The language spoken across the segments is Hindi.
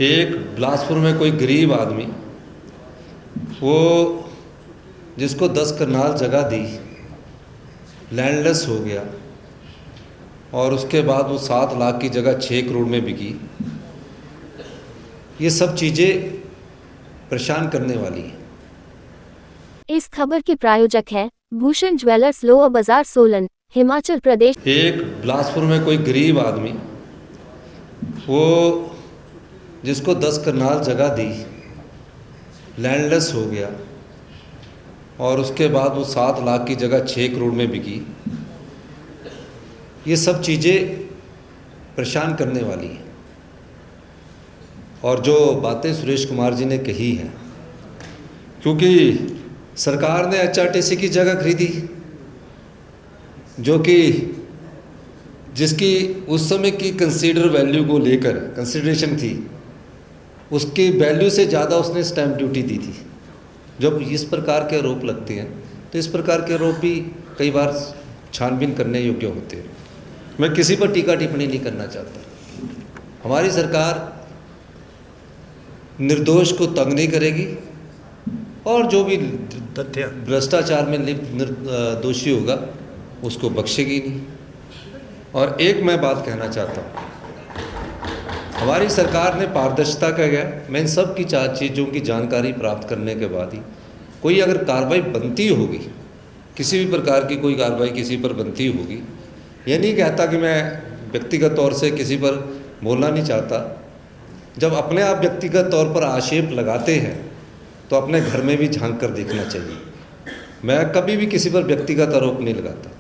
एक बिलासपुर में कोई गरीब आदमी, वो जिसको 10 कनाल जगह दी, लैंडलेस हो गया और उसके बाद वो 7 लाख की जगह 6 करोड़ में बिकी। ये सब चीज़ें परेशान करने वाली हैं। इस खबर के प्रायोजक है भूषण ज्वेलर्स, लोअर बाजार, सोलन, हिमाचल प्रदेश। एक बिलासपुर में कोई गरीब आदमी, वो जिसको 10 कनाल जगह दी, लैंडलेस हो गया और उसके बाद वो 7 लाख की जगह 6 करोड़ में बिकी। ये सब चीज़ें परेशान करने वाली हैं। और जो बातें सुरेश कुमार जी ने कही हैं, क्योंकि सरकार ने HRTC की जगह खरीदी, जो कि जिसकी उस समय की कंसीडर वैल्यू को लेकर कंसिडरेशन थी, उसकी वैल्यू से ज़्यादा उसने स्टैंप ड्यूटी दी थी। जब इस प्रकार के आरोप लगते हैं तो इस प्रकार के आरोप भी कई बार छानबीन करने योग्य होते हैं। मैं किसी पर टीका टिप्पणी नहीं करना चाहता। हमारी सरकार निर्दोष को तंग नहीं करेगी और जो भी भ्रष्टाचार में लिप्त दोषी होगा उसको बख्शेगी नहीं। और एक मैं बात कहना चाहता हूँ, हमारी सरकार ने पारदर्शिता का गया। मैं इन सब की चीज़ों की जानकारी प्राप्त करने के बाद ही कोई अगर कार्रवाई बनती होगी, किसी भी प्रकार की कोई कार्रवाई किसी पर बनती होगी, ये नहीं कहता कि मैं व्यक्तिगत तौर से किसी पर बोलना नहीं चाहता। जब अपने आप व्यक्तिगत तौर पर आक्षेप लगाते हैं तो अपने घर में भी झांक कर देखना चाहिए। मैं कभी भी किसी पर व्यक्तिगत आरोप नहीं लगाता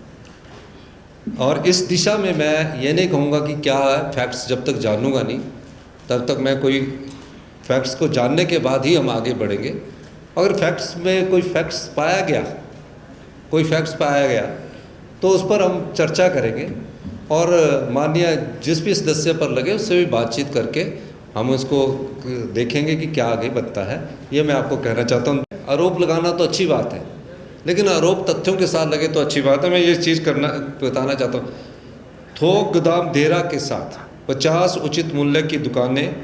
और इस दिशा में मैं ये नहीं कहूँगा कि क्या है फैक्ट्स, जब तक जानूँगा नहीं तब तक मैं कोई फैक्ट्स को जानने के बाद ही हम आगे बढ़ेंगे। अगर फैक्ट्स में कोई फैक्ट्स पाया गया तो उस पर हम चर्चा करेंगे और माननीय जिस भी सदस्य पर लगे उससे भी बातचीत करके हम उसको देखेंगे कि क्या आगे बनता है। ये मैं आपको कहना चाहता हूँ। आरोप लगाना तो अच्छी बात है, लेकिन आरोप तथ्यों के साथ लगे तो अच्छी बात है। मैं ये चीज़ बताना चाहता हूँ, थोक गोदाम देरा के साथ 50 उचित मूल्य की दुकानें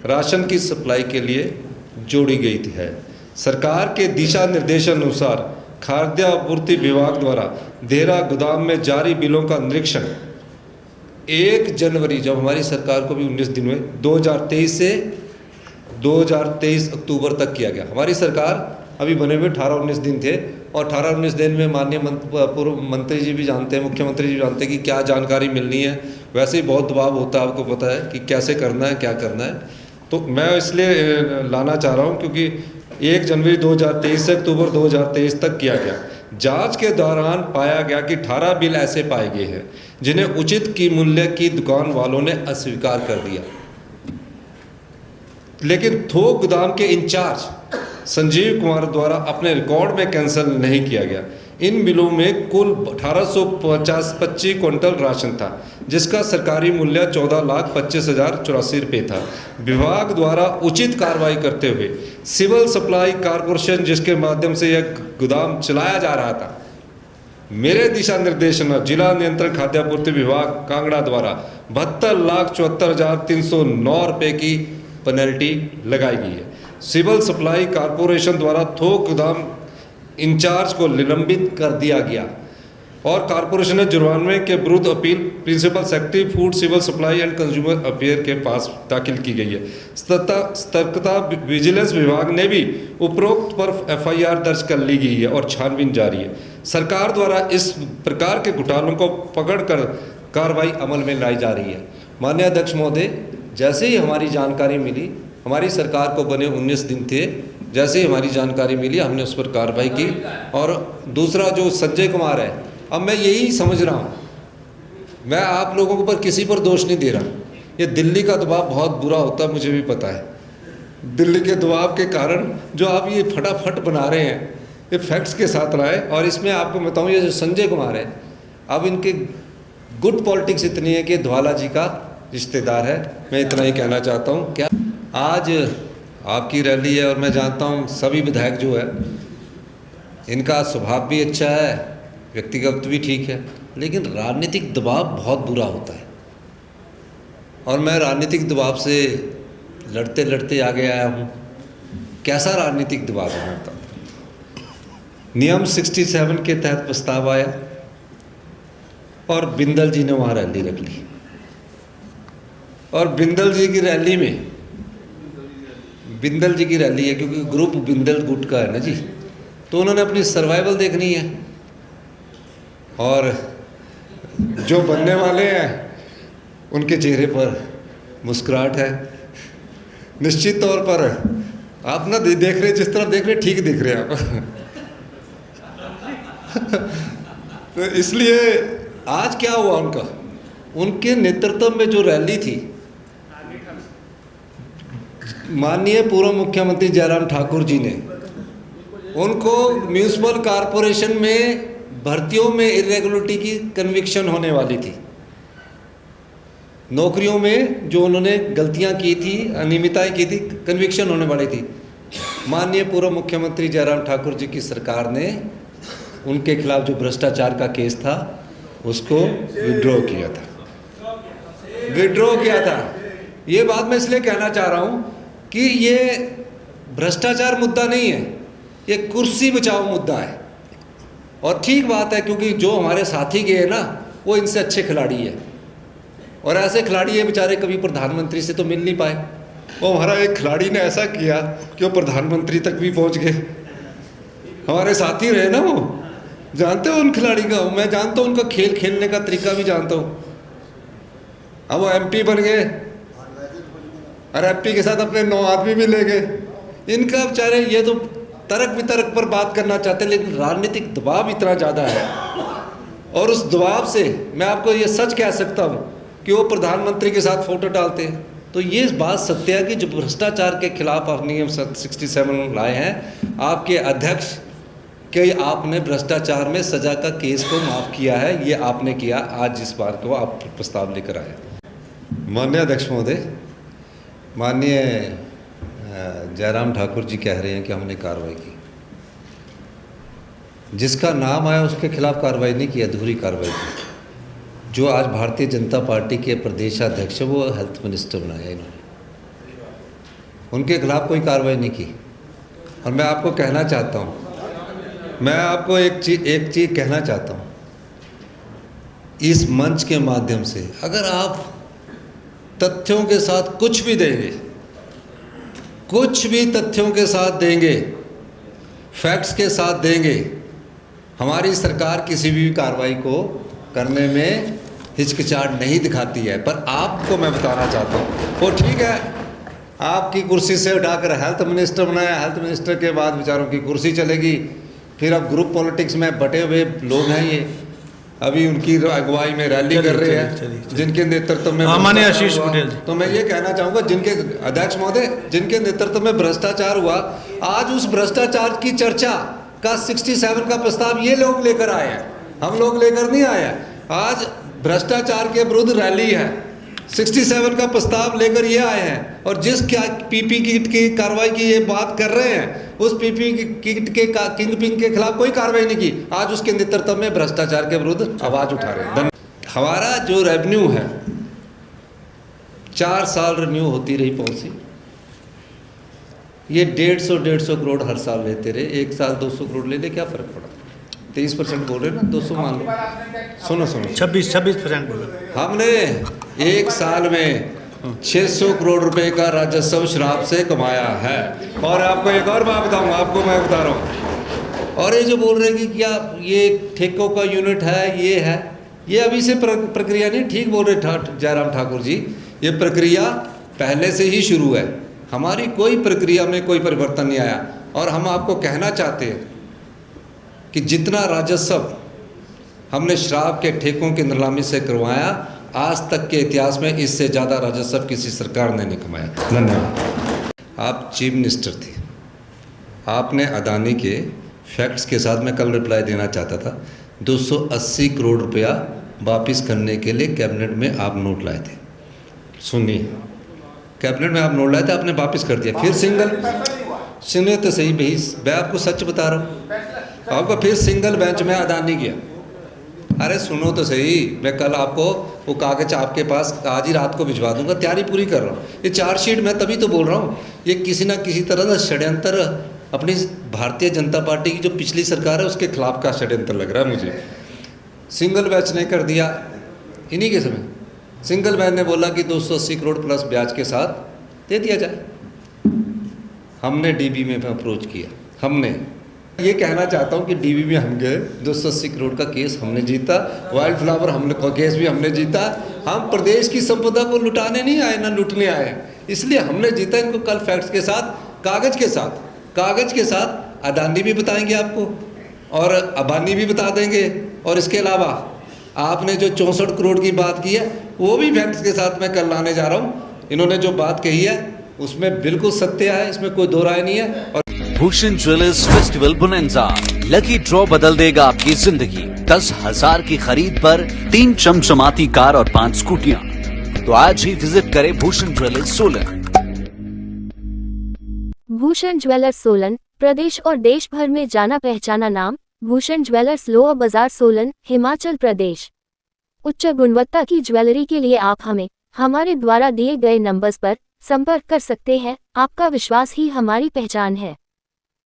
राशन की सप्लाई के लिए जोड़ी गई थी है। सरकार के दिशा निर्देशानुसार खाद्य आपूर्ति विभाग द्वारा देरा गोदाम में जारी बिलों का निरीक्षण 1 जनवरी, जब हमारी सरकार को भी 19 दिन हुए, 2023 से 2023 अक्टूबर तक किया गया। हमारी सरकार अभी बने हुए 18-19 दिन थे और 18-19 दिन में माननीय पूर्व मंत्री जी भी जानते हैं, मुख्यमंत्री जी जानते हैं कि क्या जानकारी मिलनी है। वैसे ही बहुत दबाव होता है, आपको पता है कि कैसे करना है, क्या करना है। तो मैं इसलिए लाना चाह रहा हूँ क्योंकि 1 जनवरी 2023 से अक्टूबर 2023 तक किया गया। जांच के दौरान पाया गया कि 18 बिल ऐसे पाए गए हैं जिन्हें उचित की मूल्य की दुकान वालों ने अस्वीकार कर दिया, लेकिन थोक गोदाम के इंचार्ज संजीव कुमार द्वारा अपने रिकॉर्ड में कैंसिल नहीं किया गया। इन बिलों में कुल 1825 क्विंटल राशन था, जिसका सरकारी मूल्य 14,25,084 रुपये था। विभाग द्वारा उचित कार्रवाई करते हुए सिविल सप्लाई कॉरपोरेशन, जिसके माध्यम से यह गोदाम चलाया जा रहा था, मेरे दिशा निर्देशन जिला नियंत्रण खाद्यापूर्ति विभाग कांगड़ा द्वारा 72,74,309 रुपये की पेनल्टी लगाई गई है। सिविल सप्लाई कॉरपोरेशन द्वारा थोक गोदाम इंचार्ज को निलंबित कर दिया गया और कॉरपोरेशन ने जुर्माने के विरुद्ध appeal principal secretary food civil supply and consumer affair के पास दाखिल की गई है। सतर्कता विजिलेंस विभाग ने भी उपरोक्त पर FIR दर्ज कर ली गई है और छानबीन जारी है। सरकार द्वारा इस प्रकार के घोटालों को पकड़कर कार्रवाई अमल में लाई जा रही है। माननीय अध्यक्ष महोदय, जैसे ही हमारी जानकारी मिली, हमारी सरकार को बने 19 दिन थे, जैसे ही हमारी जानकारी मिली हमने उस पर कार्रवाई की। और दूसरा जो संजय कुमार है, अब मैं यही समझ रहा हूँ, मैं आप लोगों के ऊपर किसी पर दोष नहीं दे रहा। ये दिल्ली का दबाव बहुत बुरा होता है, मुझे भी पता है। दिल्ली के दबाव के कारण जो आप ये फटाफट बना रहे हैं, ये फैक्ट्स के साथ लाए। और इसमें आपको बताऊँ, ये जो संजय कुमार है, अब इनके गुड पॉलिटिक्स इतनी है कि धवाला जी का रिश्तेदार है। मैं इतना ही कहना चाहता हूँ। क्या आज आपकी रैली है और मैं जानता हूँ सभी विधायक जो है इनका स्वभाव भी अच्छा है, व्यक्तिगत भी ठीक है, लेकिन राजनीतिक दबाव बहुत बुरा होता है। और मैं राजनीतिक दबाव से लड़ते लड़ते आगे आया हूँ। कैसा राजनीतिक दबाव है मैं बताता हूँ। नियम 67 के तहत प्रस्ताव आया और बिंदल जी ने वहाँ रैली रख ली, और बिंदल जी की रैली में, बिंदल जी की रैली है क्योंकि ग्रुप बिंदल गुट का है ना जी, तो उन्होंने अपनी सर्वाइवल देखनी है। और जो बनने वाले हैं उनके चेहरे पर मुस्कुराहट है। निश्चित तौर पर आप ना देख रहे, जिस तरफ देख रहे ठीक दिख रहे आप। तो इसलिए आज क्या हुआ, उनके नेतृत्व में जो रैली थी, माननीय पूर्व मुख्यमंत्री जयराम ठाकुर जी ने उनको म्यूनिसिपल कॉरपोरेशन में भर्तियों में इरेगुलरिटी की कन्विक्शन होने वाली थी, नौकरियों में जो उन्होंने गलतियां की थी, अनियमितताएं की थी, कन्विक्शन होने वाली थी। माननीय पूर्व मुख्यमंत्री जयराम ठाकुर जी की सरकार ने उनके खिलाफ जो भ्रष्टाचार का केस था उसको विड्रॉ किया था। ये बात मैं इसलिए कहना चाह रहा हूँ कि ये भ्रष्टाचार मुद्दा नहीं है, ये कुर्सी बचाओ मुद्दा है। और ठीक बात है, क्योंकि जो हमारे साथी गए ना वो इनसे अच्छे खिलाड़ी है, और ऐसे खिलाड़ी ये बेचारे कभी प्रधानमंत्री से तो मिल नहीं पाए। वो हमारा एक खिलाड़ी ने ऐसा किया कि वो प्रधानमंत्री तक भी पहुंच गए। हमारे साथी रहे ना, वो जानते हो उन खिलाड़ी का, मैं जानता हूँ उनका खेल खेलने का तरीका भी जानता हूँ। अब वो एमपी बन गए और एमपी के साथ अपने 9 आदमी भी ले गए। इनका बेचारे ये तो तर्क वितर्क पर बात करना चाहते हैं, लेकिन राजनीतिक दबाव इतना ज़्यादा है, और उस दबाव से मैं आपको ये सच कह सकता हूँ कि वो प्रधानमंत्री के साथ फोटो डालते हैं। तो ये बात सत्य है कि जो भ्रष्टाचार के खिलाफ आप नियम 67 लाए हैं, आपके अध्यक्ष कि आपने भ्रष्टाचार में सजा का केस को माफ़ किया है, ये आपने किया आज इस बार को आप प्रस्ताव लेकर आए। माननीय अध्यक्ष महोदय, माननीय जयराम ठाकुर जी कह रहे हैं कि हमने कार्रवाई की, जिसका नाम आया उसके खिलाफ कार्रवाई नहीं की, अधूरी कार्रवाई की। जो आज भारतीय जनता पार्टी के प्रदेशाध्यक्ष वो हेल्थ मिनिस्टर बनाया इन्होंने, उनके खिलाफ कोई कार्रवाई नहीं की। और मैं आपको कहना चाहता हूँ, मैं आपको एक चीज़ कहना चाहता हूँ, इस मंच के माध्यम से अगर आप तथ्यों के साथ कुछ भी देंगे, कुछ भी तथ्यों के साथ देंगे, फैक्ट्स के साथ देंगे, हमारी सरकार किसी भी कार्रवाई को करने में हिचकिचाहट नहीं दिखाती है। पर आपको मैं बताना चाहता हूँ, वो ठीक है, आपकी कुर्सी से उठाकर हेल्थ मिनिस्टर बनाया, हेल्थ मिनिस्टर के बाद बेचारों की कुर्सी चलेगी, फिर अब ग्रुप पॉलिटिक्स में बटे हुए लोग हैं ये, अभी उनकी अगुवाई में रैली कर रहे हैं, जिनके नेतृत्व में माननीय आशीष पटेल। तो मैं ये कहना चाहूँगा, जिनके अध्यक्ष महोदय, जिनके नेतृत्व में भ्रष्टाचार हुआ, आज उस भ्रष्टाचार की चर्चा का 67 का प्रस्ताव ये लोग लेकर आए हैं, हम लोग लेकर नहीं आए हैं। आज भ्रष्टाचार के विरुद्ध रैली है, 67 का प्रस्ताव लेकर ये आए हैं, और जिस पीपी किट की कार्रवाई की ये बात कर रहे हैं, उस पीपी किट के किंग पिंग के खिलाफ कोई कार्रवाई नहीं की। आज उसके नेतृत्व में भ्रष्टाचार के विरुद्ध आवाज उठा रहे हैं। हमारा जो रेवेन्यू है, 4 साल रिन्यू होती रही पॉलिसी, ये 150 करोड़ हर साल लेते रहे, एक साल 200 करोड़ ले ले, क्या फर्क पड़ा? 23% बोल रहे ना, 200 मान लो, सुनो 26% बोलो। हमने एक साल में 600 करोड़ रुपए का राजस्व शराब से कमाया है। और आपको एक और बात बताऊंगा, आपको मैं बता रहा हूँ, और ये जो बोल रहे हैं कि क्या ये ठेकों का यूनिट है, ये है, ये अभी से प्रक्रिया नहीं, ठीक बोल रहे जयराम ठाकुर जी, ये प्रक्रिया पहले से ही शुरू है, हमारी कोई प्रक्रिया में कोई परिवर्तन नहीं आया। और हम आपको कहना चाहते हैं कि जितना राजस्व हमने शराब के ठेकों की नीलामी से करवाया, आज तक के इतिहास में इससे ज़्यादा राजस्व किसी सरकार ने नहीं कमाया। धन्यवाद। आप चीफ मिनिस्टर थे, आपने अदानी के फैक्ट्स के साथ मैं कल रिप्लाई देना चाहता था, 280 करोड़ रुपया वापस करने के लिए कैबिनेट में आप नोट लाए थे। सुनिए, कैबिनेट में आप नोट लाए थे, आपने वापस कर दिया। फिर सुनिए तो सही भाई, मैं आपको सच बता रहा हूँ, आपका फिर सिंगल बेंच में अदानी गया, अरे सुनो तो सही, मैं कल आपको वो कागज आपके पास आज ही रात को भिजवा दूंगा, तैयारी पूरी कर रहा हूँ। ये चार्जशीट मैं तभी तो बोल रहा हूँ, ये किसी ना किसी तरह का षड्यंत्र अपनी भारतीय जनता पार्टी की जो पिछली सरकार है उसके खिलाफ का षड्यंत्र लग रहा है मुझे। सिंगल बैच ने कर दिया इन्हीं के समय, सिंगल बैच ने बोला कि 280 करोड़ प्लस ब्याज के साथ दे दिया जाए। हमने डीबी में अप्रोच किया, हमने ये कहना चाहता हूँ कि डीबी में हम गए, 280 करोड़ का केस हमने जीता, वाइल्ड फ्लावर हमने केस भी हमने जीता। हम प्रदेश की संपदा को लुटाने नहीं आए, ना लूटने आए, इसलिए हमने जीता। इनको कल फैक्ट्स के साथ, कागज के साथ अदानी भी बताएंगे आपको और अबानी भी बता देंगे। और इसके अलावा आपने जो 64 करोड़ की बात की है वो भी फैक्ट्स के साथ मैं कल लाने जा रहा हूँ। इन्होंने जो बात कही है उसमें बिल्कुल सत्य है, इसमें कोई दो राय नहीं है। और Bhushan jewellers festival bonanza, lucky draw बदल देगा आपकी जिंदगी। 10,000 की खरीद पर 3 चमचमाती कार और 5 स्कूटियां। तो आज ही विजिट करें भूषण ज्वेलर्स सोलन। भूषण ज्वेलर्स सोलन, प्रदेश और देश भर में जाना पहचाना नाम। भूषण ज्वेलर्स लोअर बाजार सोलन, हिमाचल प्रदेश। उच्च गुणवत्ता की ज्वेलरी के लिए आप हमें हमारे द्वारा दिए गए नंबर्स पर संपर्क कर सकते हैं। आपका विश्वास ही हमारी पहचान है।